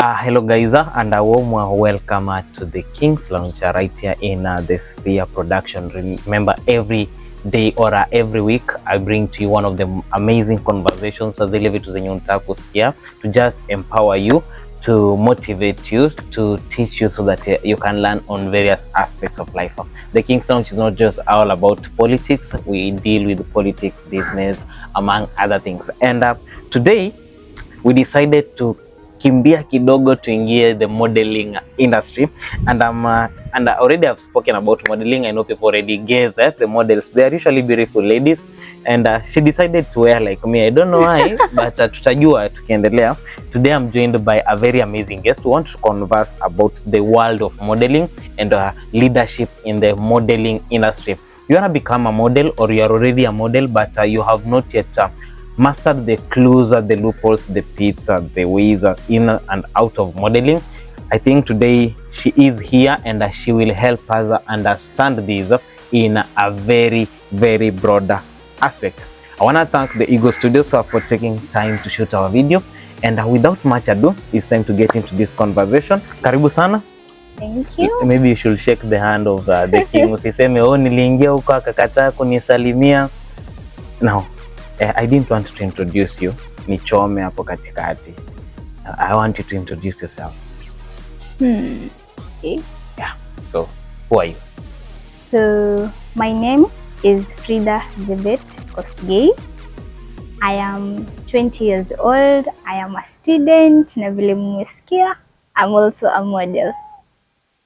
Hello guys, and a warm welcome to the King's Lounge right here in the Sphere production. Remember, every day or every week I bring to you one of the amazing conversations to just empower you, to motivate you, to teach you so that you can learn on various aspects of life. The King's Lounge is not just all about politics. We deal with politics, business, among other things. And today we decided to kimbia kidogo tuingie the modeling industry, and I already have spoken about modeling. I know people already guess at the models. They are usually beautiful ladies, and she decided to wear like me. I don't know why, but tutajua tukiendelea. Today I'm joined by a very amazing guest who wants to converse about the world of modeling and leadership in the modeling industry. You want to become a model, or you are already a model, but you have not yet mastered the clues, the loopholes, the pits, the ways in and out of modeling. I think today she is here and she will help us understand this in a very, very broad aspect. I want to thank the Ego Studios for taking time to shoot our video, and without much ado, it's time to get into this conversation. Karibu sana. Thank you. Maybe you should shake the hand of the king. Usiseme oh, niliingia huko akakataa kunisalimia. Now, I didn't want to introduce you. Nichome hapo katikati. I want you to introduce yourself. Okay. Yeah. So, who are you? So, my name is Fridah Jebet Kosgei. I am 20 years old. I am a student. Na vile mmesikia, I'm also a model.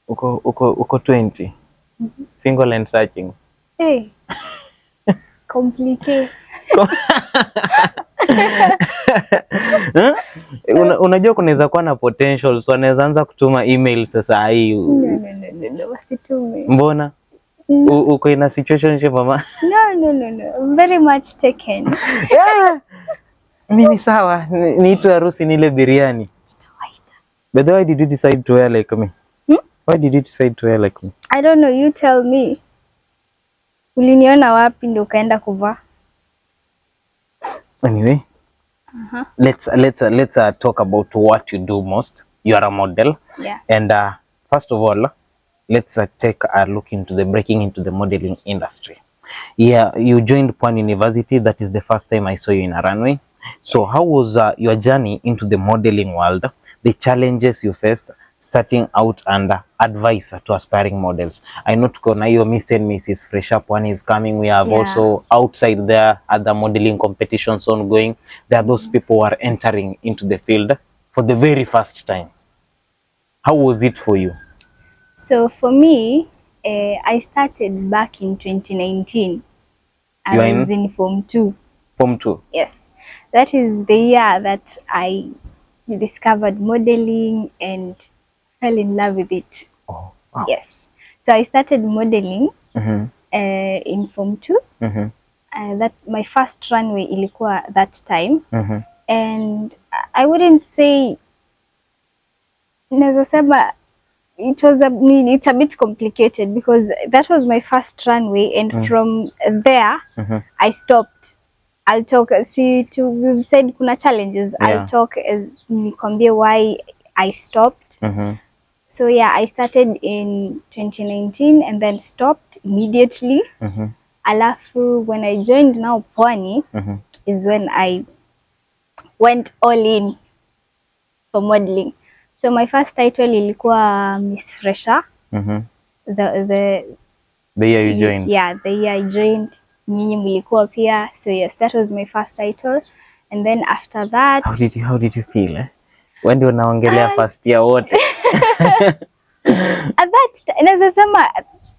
Uko 20? Single and searching? Hey. Complicated. Unajua kunaweza kuwa na potential, so anaweza anza kutuma email sasa hii. No, wasitume. Mbona? Uko in a situation mama? No. I'm very much taken. Yeah. Mimi sawa, niitwe harusi nile biriani. By the way, did you decide to wear like me? Why did you decide to wear like me? I don't know, you tell me. Uliniona wapi ndio ukaenda kuvaa? Anyway, let's talk about what you do most. You are a model, yeah. And first of all, let's take a look into the breaking into the modeling industry. Yeah, you joined Pwan University. That is the first time I saw you in a runway. So how was your journey into the modeling world? The challenges you faced starting out, and advice to aspiring models. I know tukona hiyo Miss and Mrs. Fridah one is coming. We have also outside there other modeling competitions ongoing. There are those people who are entering into the field for the very first time. How was it for you? So for me, I started back in 2019. I was in Form 2. Form 2? Yes. That is the year that I discovered modeling and fell in love with it. Oh, wow. Yes. So I started modeling in Form 2. That my first runway ilikuwa that time. And I wouldn't say, naweza sema, it's a bit complicated because that was my first runway, and from there I stopped. I'll talk, we've said kuna challenges. Yeah. I'll talk as nikwambie why I stopped. So yeah, I started in 2019 and then stopped immediately. Alafu when I joined now Pwani is when I went all in for modeling. So my first title ilikuwa Miss Fridah. The year you joined? Yeah, the year I joined. Nyinyi mlikuwa pia. So yes, that was my first title. And then after that, how did you feel? When you naongelea first year wote? At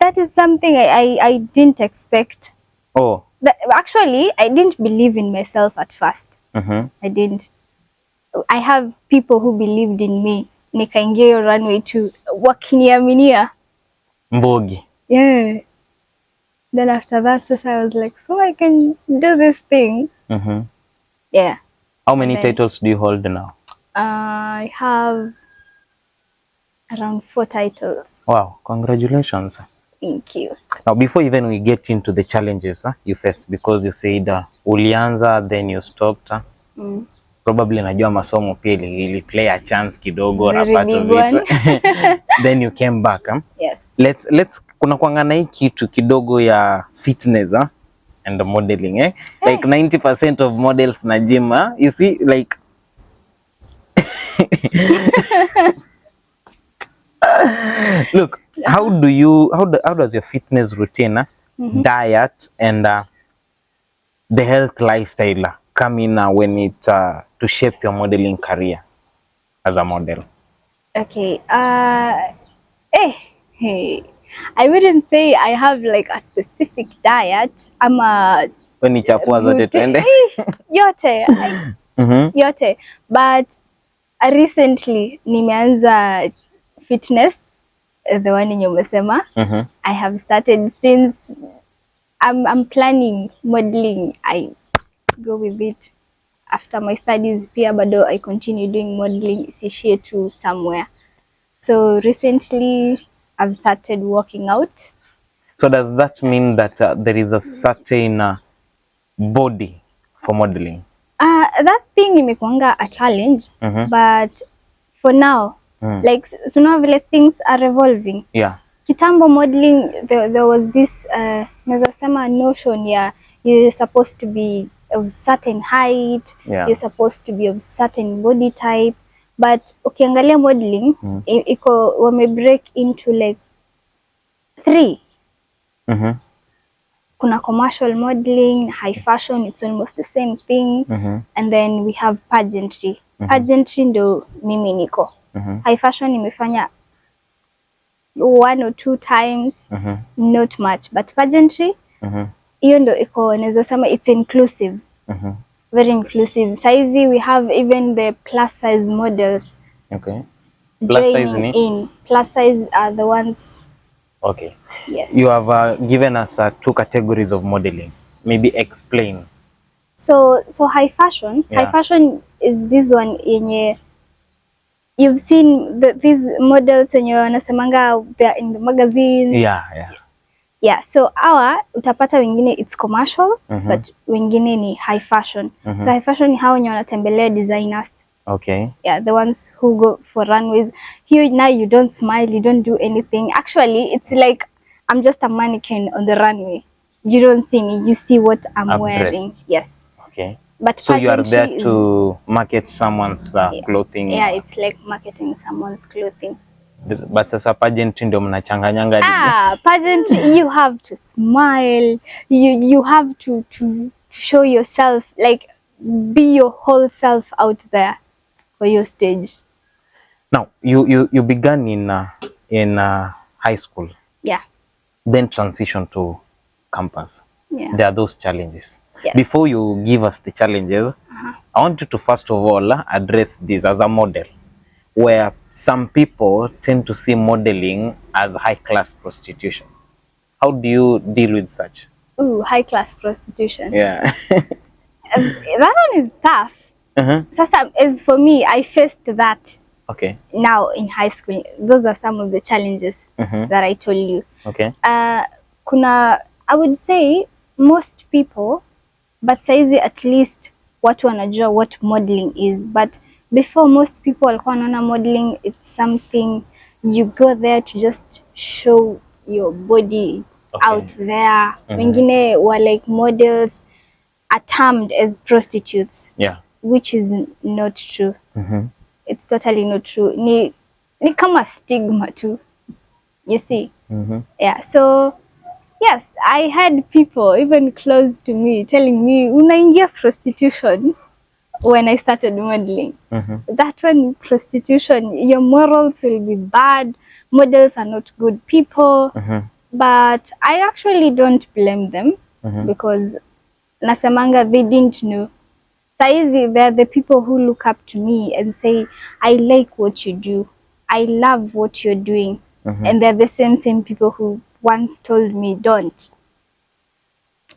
that is something I didn't expect. Oh. Actually, I didn't believe in myself at first. I didn't. I have people who believed in me. Nikaingia hiyo runway to wakiniaminia. Mbogi. Yeah. Then after that, I was like, so I can do this thing. Yeah. How many titles do you hold now? I have around 4 titles. Wow, congratulations. Thank you. Now, before even we get into the challenges you faced, because you said ulianza, then you stopped. probably najua masomo pia ili play a chance kidogo Very part big of it. one. Then you came back, huh? Yes. Let's kuna kuangana hii kitu kidogo ya fitness, huh? And the modeling, eh? Hey. Like 90% of models na gym, huh? You see, like look, how does your fitness routine, diet, and the health lifestyle come in when it to shape your modeling career as a model? Okay. I wouldn't say I have like a specific diet. I'm a When chafua zote twende. yote. Yote. But recently nimeanza fitness, the one yenye umesema. I have started since I'm planning modeling. I go with it. After my studies pia bado I continue doing modeling, isiishie to somewhere. So recently I've started working out. So does that mean that there is a certain body for modeling? That thing imekuanga a challenge, but for now, like so now vile things are evolving. Yeah. Kitambo modeling, there was this naweza sema notion you're supposed to be of certain height, you're supposed to be of certain body type, but ukiangalia modeling iko wame break into like 3. Kuna commercial modeling, high fashion, it's almost the same thing, and then we have pageantry. Pageantry ndo mimi niko. High fashion nimefanya 1 or 2 times, not much, but pageantry hiyo ndo iko naweza sema it's inclusive, very inclusive. Saizi we have even the plus size models. Okay. Plus size ni? In plus size are the ones. Okay. Yes. You have given us 2 categories of modeling. Maybe explain. So high fashion. Yeah. High fashion is this one yenye you've seen these models when you're wanasemanga they're in the magazines. Yeah. So our utapata wengine it's commercial, but wengine ni high fashion. So high fashion ni hao wenye wanatembelea designers. Okay. Yeah, the ones who go for runways. Here now you don't smile, you don't do anything. Actually, it's like I'm just a mannequin on the runway. You don't see me, you see what I'm wearing. Yes. Okay. But so you are there to market someone's clothing. Yeah, it's like marketing someone's clothing. But sasa pageant ndio mnachanganyanga. Pageant you have to smile. You have to show yourself, like be your whole self out there for your stage. Now, you began in high school. Yeah. Then transition to campus. Yeah. There are those challenges. Yes. Before you give us the challenges, I want you to first of all address this as a model, where some people tend to see modeling as high-class prostitution. How do you deal with such? Ooh, high-class prostitution. Yeah. That one is tough. Sasa, as for me, I faced that. Okay. Now in high school, those are some of the challenges that I told you. Okay. Kuna, I would say most people, but saizi at least watu wanajua what modeling is. But before, most people walikuwa wanaona modeling, it's something you go there to just show your body out there. Wengine were like models are termed as prostitutes. Yeah. Which is not true. It's totally not true. Ni kama stigma too. You see? Yeah. So yes, I had people even close to me telling me, unaingia prostitution when I started modeling. That one, prostitution, your morals will be bad. Models are not good people. But I actually don't blame them because nasemanga they didn't know. Saizi, they're the people who look up to me and say, I like what you do. I love what you're doing. And they're the same people who once told me don't.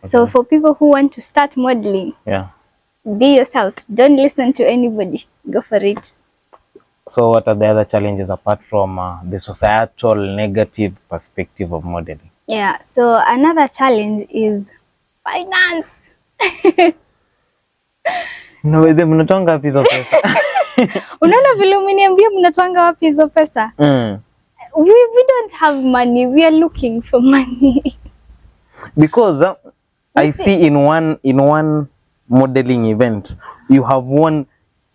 So for people who want to start modeling, be yourself. Don't listen to anybody. Go for it. So what are the other challenges apart from the societal negative perspective of modeling? Yeah, so another challenge is finance. No, wewe mnatoanga wapi hizo pesa? Unaona vile umeniambia mnatoanga wapi hizo pesa? We don't have money. We are looking for money. Because I see in one modeling event you have won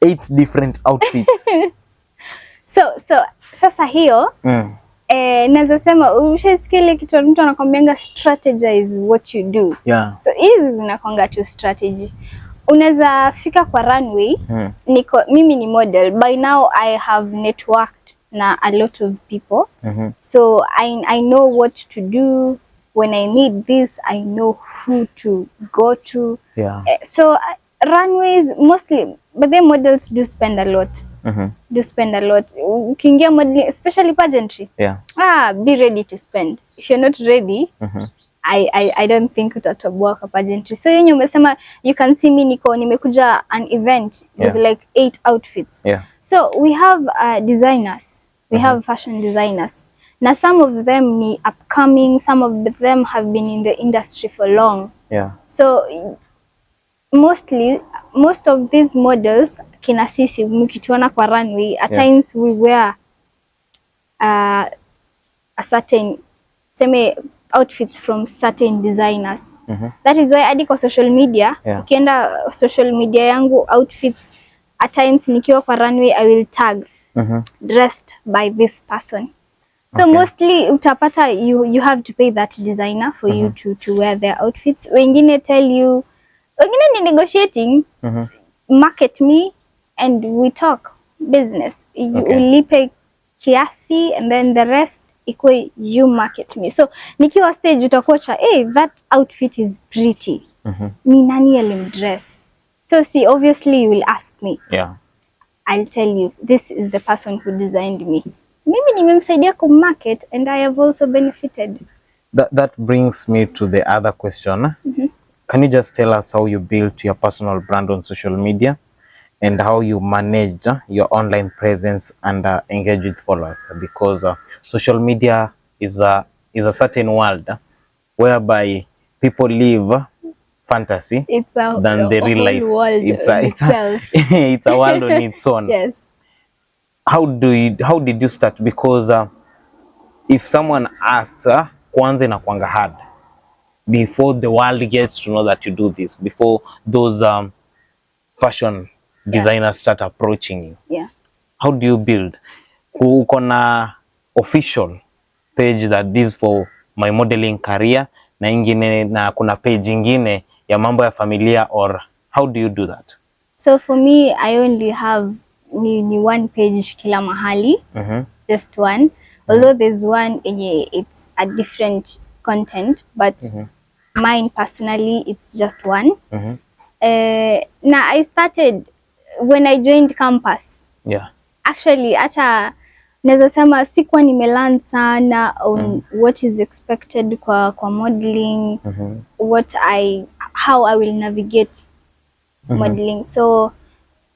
8 different outfits. So sasa hiyo naweza sema ushasikia ile kitu mtu anakwambianga strategize what you do. Yeah. So hizi zinakwanga tu strategy. Unaweza fika kwa runway, mimi ni model. By now I have networked na a lot of people. So I know what to do when I need this. I know who to go to. Yeah. So runways mostly, but the models do spend a lot. Do spend a lot. Ukiingia modeling, especially pageantry. Yeah. Be ready to spend. If you're not ready, I don't think utatoboa kwa pageantry. So yenye umesema you can see me nimekuja an event with like 8 outfits. Yeah. So we have designers. We have fashion designers. Now some of them ni upcoming, some of them have been in the industry for long. Yeah. So most of these models kina sisi mkituona kwa runway at times we wear a certain outfits from certain designers. That is why hadi kwa social media ukienda social media yangu outfits at times nikiwa kwa runway I will tag dressed by this person. So mostly utapata you have to pay that designer for you to wear their outfits. Wengine tell you, wengine ni negotiating, market me and we talk business. Ulipe kiasi and then the rest ikwe you market me. So nikiwa stage utakocha, hey, that outfit is pretty. Ni nani alimdress? So see, obviously you will ask me. Yeah. I'll tell you, this is the person who designed me. Mimi nimemsaidia ku market and I have also benefited. That brings me to the other question. Can you just tell us how you built your personal brand on social media and how you manage your online presence and engage with followers? Because social media is a certain world whereby people live fantasy than the real life. World itself. It's a world on its own. Yes. How did you start? Because if someone asks, kwanza na kwanga hard before the world gets to know that you do this, before those fashion designers start approaching you. Yeah. How do you build? Uko na official page that this for my modeling career na ingine na kuna page ingine ya mambo ya familia, or how do you do that? So for me, I only have ni one page kila mahali, just one. Although there's one, it's a different content, but mine personally, it's just one. Now I started when I joined campus. Yeah. Actually, hata naweza sema sikuwa nimelearn sana on what is expected kwa modeling, how I will navigate modeling. So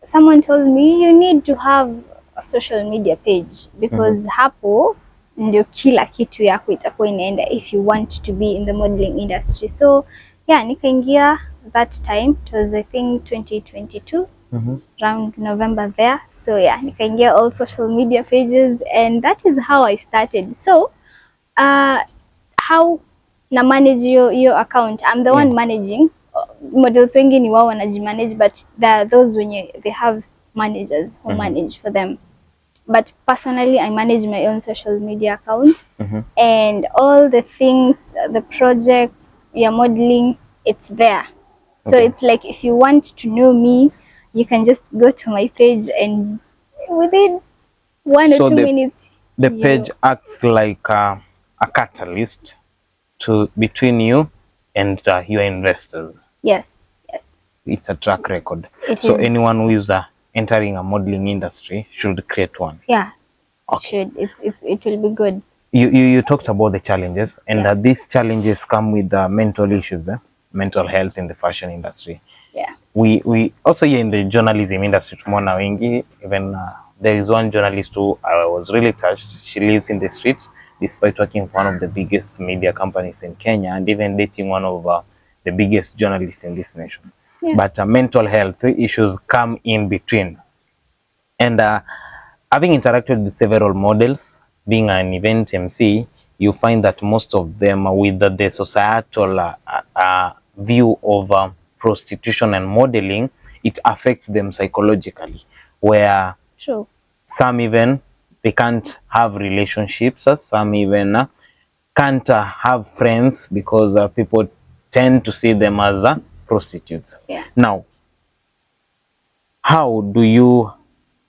someone told me you need to have a social media page because hapo ndio kila kitu yako itakuwa inaenda if you want to be in the modeling industry. So yeah, nikaingia that time, it was I think 2022, around November there. So yeah, nikaingia all social media pages and that is how I started. So how na manage your account? I'm the one managing. Models wengi ni wao wanajimanage, but there are those when they have managers who manage for them. But personally, I manage my own social media account and all the things, the projects, your modeling, it's there. So it's like if you want to know me, you can just go to my page and within 1 or 2 minutes. The page acts like a catalyst between you and your investors. Yes. It's a track record. So anyone who is entering a modeling industry should create one. Yeah. Okay. It will be good. You talked about the challenges, and these challenges come with mental issues, mental health in the fashion industry. Yeah. We also here in the journalism industry, tumeona wengi, even there is one journalist who I was really touched. She lives in the streets despite working for one of the biggest media companies in Kenya and even dating one of the biggest journalists in this nation. but mental health issues come in between. And having interacted with several models, being an event MC, you find that most of them are with the societal view of prostitution and modeling. It affects them psychologically, where some even they can't have relationships, some even can't have friends because people tend to see them as prostitutes. Now, how do you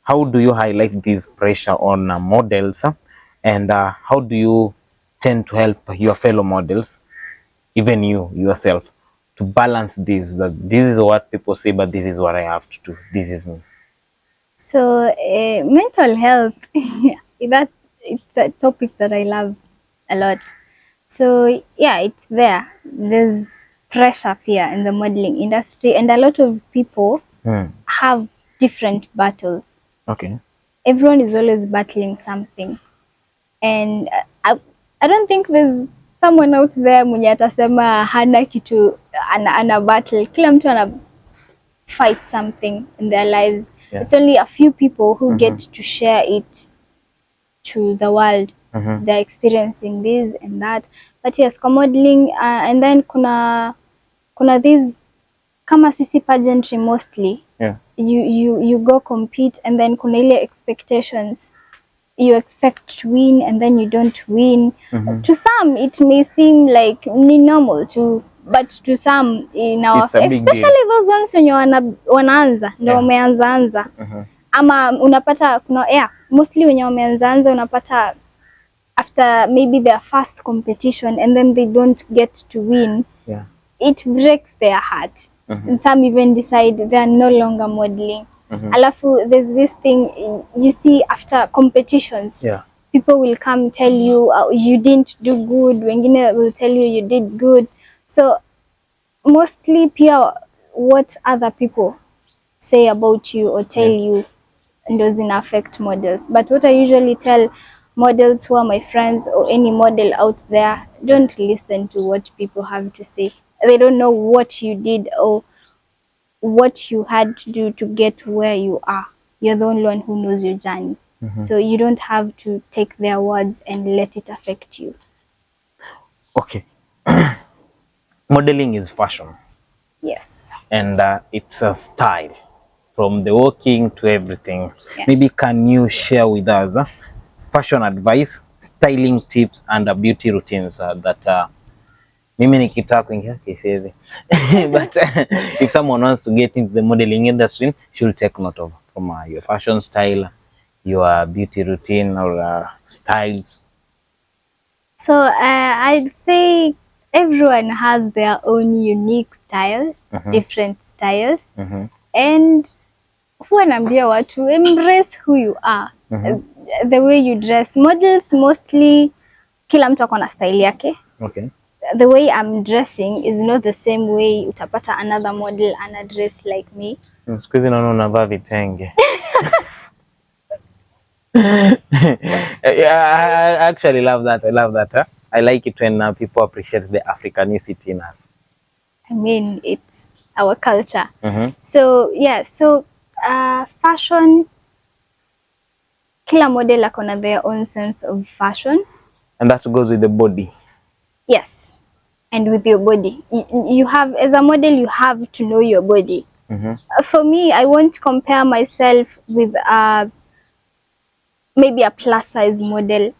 highlight this pressure on models, and how do you tend to help your fellow models, even you yourself, to balance this, that this is what people say, but this is what I have to do, this is me? So mental health, it's a topic that I love a lot. So yeah, it's there. There's pressure here in the modeling industry, and a lot of people have different battles. Okay. Everyone is always battling something, and I don't think there's someone out there mwenye atasema hana kitu ana battle. Kila mtu ana fight something in their lives. It's only a few people who get to share it to the world. They're experiencing this and that. But yes, kwa modeling, and then kuna these kama sisi pageantry mostly. You go compete, and then kuna ile expectations. You expect to win, and then you don't win. To some, it may seem like normal to, but to some, in our, especially those ones when you wanaanza ndio wameanza ama unapata kuna mostly when wameanza unapata after maybe their first competition, and then they don't get to win. It breaks their heart. And some even decide they are no longer modeling. Alafu, there's this thing you see after competitions. People will come tell you you didn't do good. Wengine will tell you you did good. So mostly pia what other people say about you or tell you doesn't affect models. But what I usually tell models who are my friends or any model out there, don't listen to what people have to say. They don't know what you did or what you had to do to get where you are. You're the only one who knows your journey. So you don't have to take their words and let it affect you. Okay. Modeling is fashion. Yes. And it's a style, from the walking to everything. Maybe can you share with us fashion advice, styling tips, and beauty routines that mimi nikitaka kuingia kisiwezi. But if someone wants to get into the modeling industry, she'll take note of from your fashion style, your beauty routine, or styles. So I'd say everyone has their own unique style, different styles, and huwa naambia watu embrace who you are, the way you dress. Models mostly kila mtu akona style yake. The way I'm dressing is not the same way utapata another model ana dress like me. Siku hizi naona unavaa vitenge. I actually love that. I love that. I like it when people appreciate the Africanicity in us. I mean, it's our culture. So yeah, so fashion, kila model akona their own sense of fashion. And that goes with the body. Yes, and with your body. You have, as a model, you have to know your body. For me, I won't compare myself with maybe a plus size model.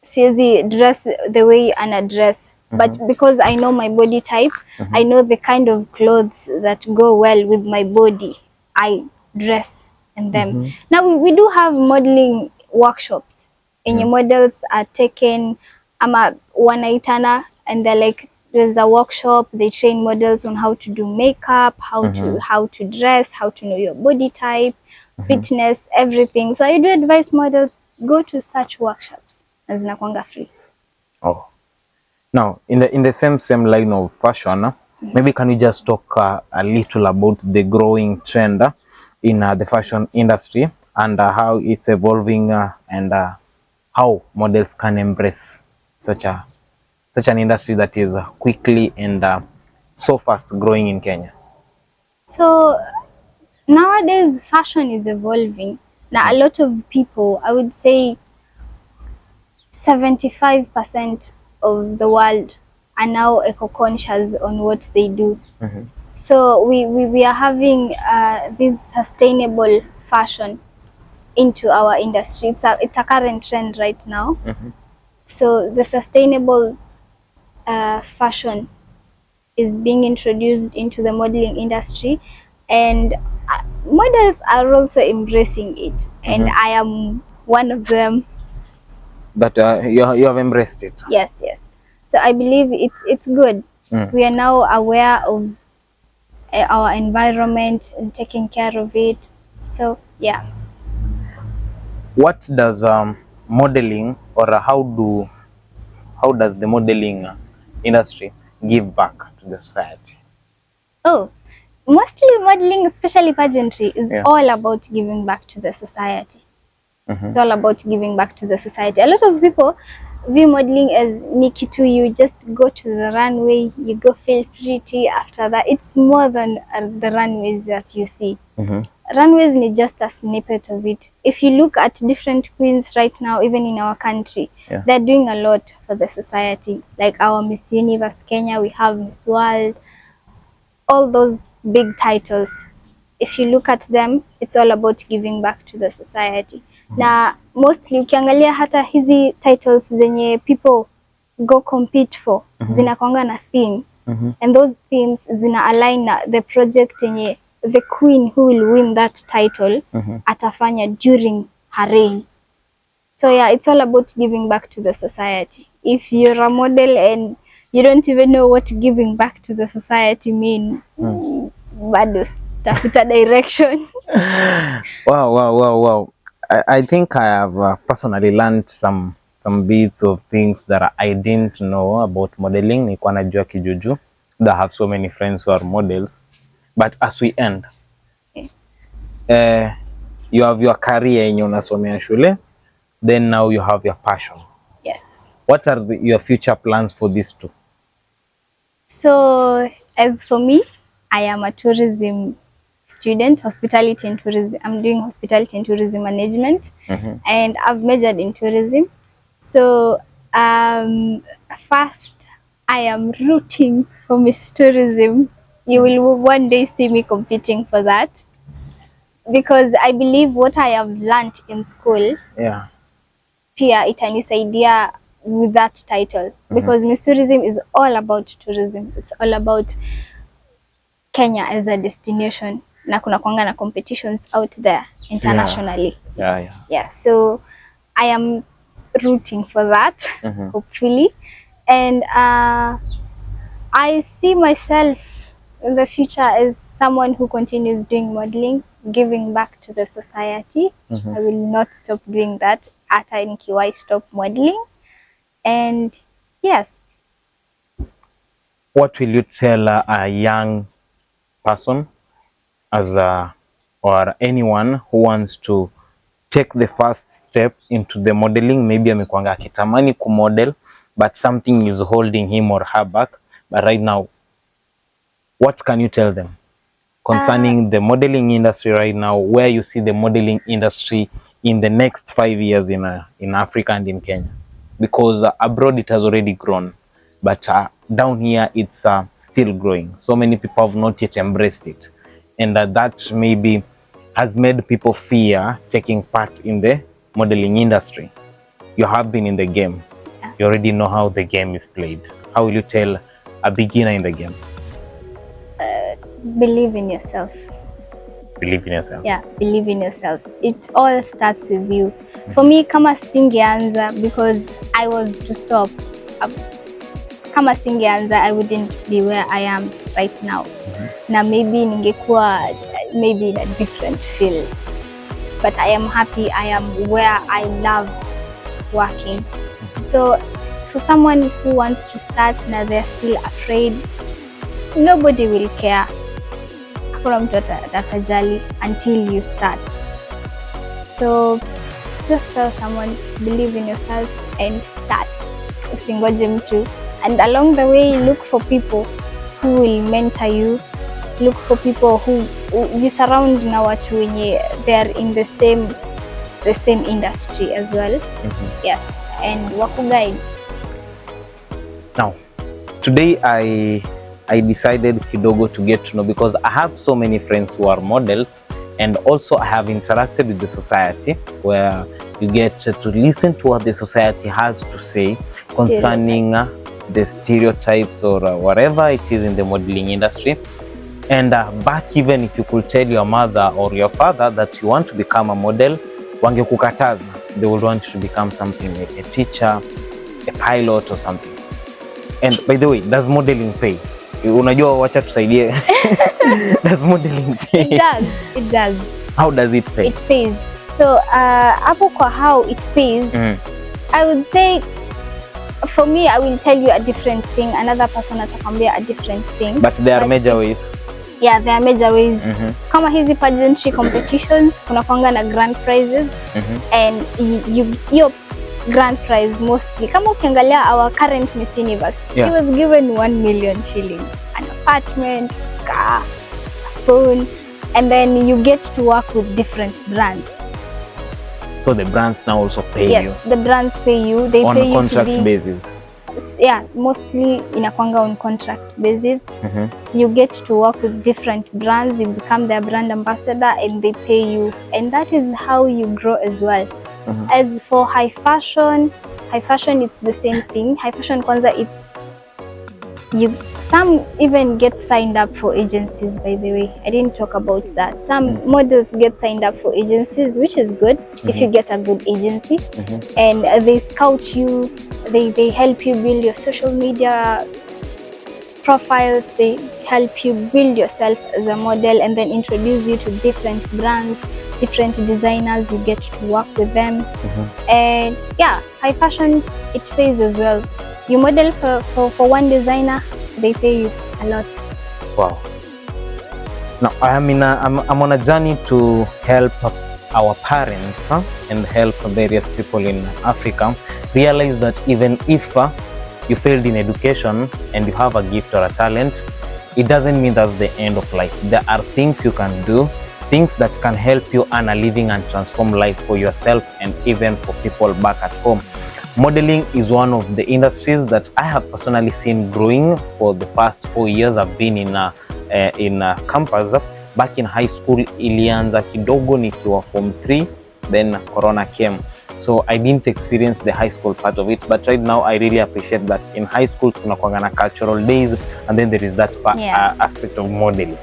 Siwezi dress the way ana dress. But because I know my body type, I know the kind of clothes that go well with my body, I dress in them. Now we do have modeling workshops. And your models are taken ama wanaitana, and they're like, there's a workshop, they train models on how to do makeup, how to dress, how to know your body type, fitness, everything. So I do advise models, go to such workshops. Na zinakuanga free. Oh. Now, in the same line of fashion, maybe can you just talk a little about the growing trend in the fashion industry and how it's evolving and how models can embrace such an industry that is quickly and so fast growing in Kenya? So nowadays fashion is evolving. Now a lot of people, I would say 75% of the world are now eco-conscious on what they do. So we are having this sustainable fashion into our industry. It's a current trend right now. So the sustainable fashion is being introduced into the modeling industry, and models are also embracing it, and I am one of them. But you have embraced it. Yes, yes. So I believe it's good. We are now aware of our environment and taking care of it. So yeah. What does modeling, or how does the modeling industry give back to the society? Oh, mostly modeling, especially pageantry, is all about giving back to the society. It's all about giving back to the society. A lot of people view modeling as nikitu, you just go to the runway, you go feel pretty. After that, it's more than the runways that you see. Runways is just a snippet of it. If you look at different queens right now, even in our country, they're doing a lot for the society. Like our Miss Universe Kenya, we have Miss World, all those big titles. If you look at them, it's all about giving back to the society. Na mostly ukiangalia hata hizi titles zenye people go compete for, zinakwanga na themes. And those themes zina align na the project yenye the queen who will win that title atafanya during her reign. So yeah, it's all about giving back to the society. If you're a model and you don't even know what giving back to the society mean, bado tafuta direction. Wow. I think I have personally learned some bits of things that I didn't know about modeling. Nilikuwa najua kijuju. I have so many friends who are models. But as we end, you have your career yenye unasomea shule, then now you have your passion. Yes. What are your future plans for these two? So as for me, I am a tourism student, hospitality and tourism. I'm doing hospitality and tourism management, and I've majored in tourism. So first, I am rooting for Miss Tourism. You will one day see me competing for that, because I believe what I have learned in school, pia itanisaidia with that title, because Miss Tourism is all about tourism. It's all about Kenya as a destination, na kuna kwanga na competitions out there internationally. Yeah. So I am rooting for that, hopefully, and I see myself in the future as someone who continues doing modeling, giving back to the society. I will not stop doing that hata nikiwai stop modeling. And yes. What will you tell a young person or anyone who wants to take the first step into the modeling? Maybe amekwanga akitamani kumodel, but something is holding him or her back. But right now, what can you tell them concerning the modeling industry right now, where you see the modeling industry in the next 5 years in Africa and in Kenya? Because abroad it has already grown, but down here it's still growing. So many people have not yet embraced it, and that maybe has made people fear taking part in the modeling industry. You have been in the game. You already know how the game is played. How will you tell a beginner in the game? Believe in yourself. Believe in yourself. Yeah, believe in yourself. It all starts with you. For me, kama singeanza, because I was to stop. Kama singeanza, I wouldn't be where I am right now. Na maybe ningekuwa maybe in a different field. But I am happy. I am where I love working. So for someone who wants to start na they're still afraid, nobody will care. Hakuna mtu atajali until you start. So just tell someone, believe in yourself and start. Usingoje mtu. And along the way, look for people who will mentor you, look for people who surround na watu wenye they are in the same industry as well. Yeah, and wakuguide. Now, today I decided kidogo to get to know, because I have so many friends who are models, and also I have interacted with the society where you get to listen to what the society has to say concerning the stereotypes or whatever it is in the modeling industry. And back, even if you could tell your mother or your father that you want to become a model, wangekukataza. They would want you to become something like a teacher, a pilot or something. And by the way, does modeling pay? Unajua, wacha tusaidie. Does modeling pay? It does. How does it pay? It pays. So hapo kwa how it pays, I would say, for me, I will tell you a different thing. Another person atakwambia a different thing. But there are major ways. Yeah, there are major ways. Kama hizi pageantry competitions, kuna kwanga na grand prizes, and your grand prize mostly. Kama ukiangalia our current Miss Universe, she was given 1 million shillings, an apartment, car, a phone, and then you get to work with different brands. So the brands now also pay you? Yes, the brands pay you. They on pay you contract to be, basis? Yeah, mostly inakwanga on contract basis. You get to work with different brands, you become their brand ambassador, and they pay you. And that is how you grow as well. As for high fashion, it's the same thing. High fashion kwanza, some even get signed up for agencies, by the way. I didn't talk about that. Some models get signed up for agencies, which is good if you get a good agency. And they scout you, they help you build your social media profiles, they help you build yourself as a model, and then introduce you to different brands, different designers. You get to work with them. And yeah, high fashion, it pays as well. You model for one designer, they pay you a lot. Wow. Now I'm on a journey to help our parents and help various people in Africa realize that even if you failed in education and you have a gift or a talent, it doesn't mean that's the end of life. There are things you can do, things that can help you earn a living and transform life for yourself and even for people back at home. Modeling is one of the industries that I have personally seen growing for the past 4 years. I've been in campus. Back in high school, ilianza kidogo nikiwa form 3, then corona came. So I didn't experience the high school part of it, but right now I really appreciate that in high schools kuna kuanga na cultural days, and then there is that aspect of modeling.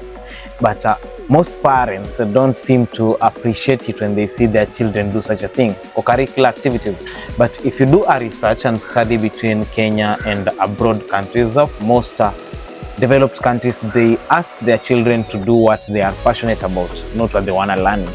But most parents don't seem to appreciate it when they see their children do such a thing, co-curricular activities. But if you do a research and study between Kenya and abroad countries, most developed countries, they ask their children to do what they are passionate about, not what they want to learn.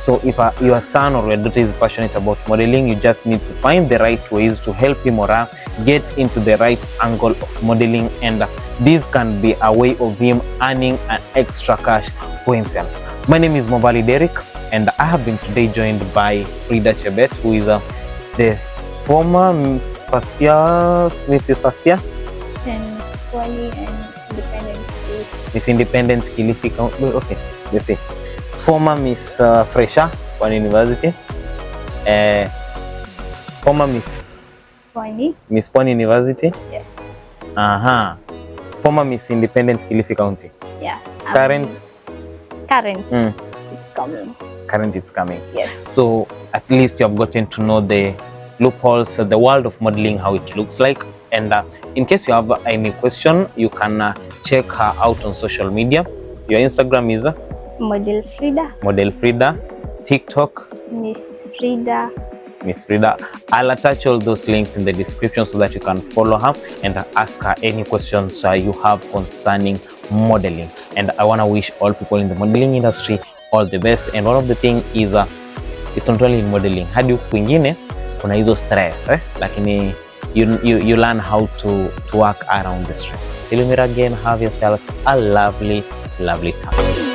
So if your son or your daughter is passionate about modeling, you just need to find the right ways to help him or her get into the right angle of modeling, and this can be a way of him earning an extra cash for himself. My name is Mwavali Derrick, and I have been today joined by Fridah Jebet, who is the former first year, Mrs. First Year? Miss Independent Kilifi County. Okay, let's see. Former Miss Fresha, One University. Former Miss Pwani. Miss Pwani University. Yes. Former Miss Independent Kilifi County. Yeah. Current. It's coming. Current, it's coming. Yes. So at least you have gotten to know the loopholes, the world of modeling, how it looks like. And in case you have any question, you can check her out on social media. Your Instagram is Model Fridah. Model Fridah. TikTok Miss Fridah. Miss Fridah. I'll attach all those links in the description so that you can follow her and ask her any questions you have concerning modeling. And I want to wish all people in the modeling industry all the best. And one of the things is it's not only in modeling. Hadi kwingine kuna hizo stress lakini you learn how to work around the stress. Till we meet again, have yourself a lovely time.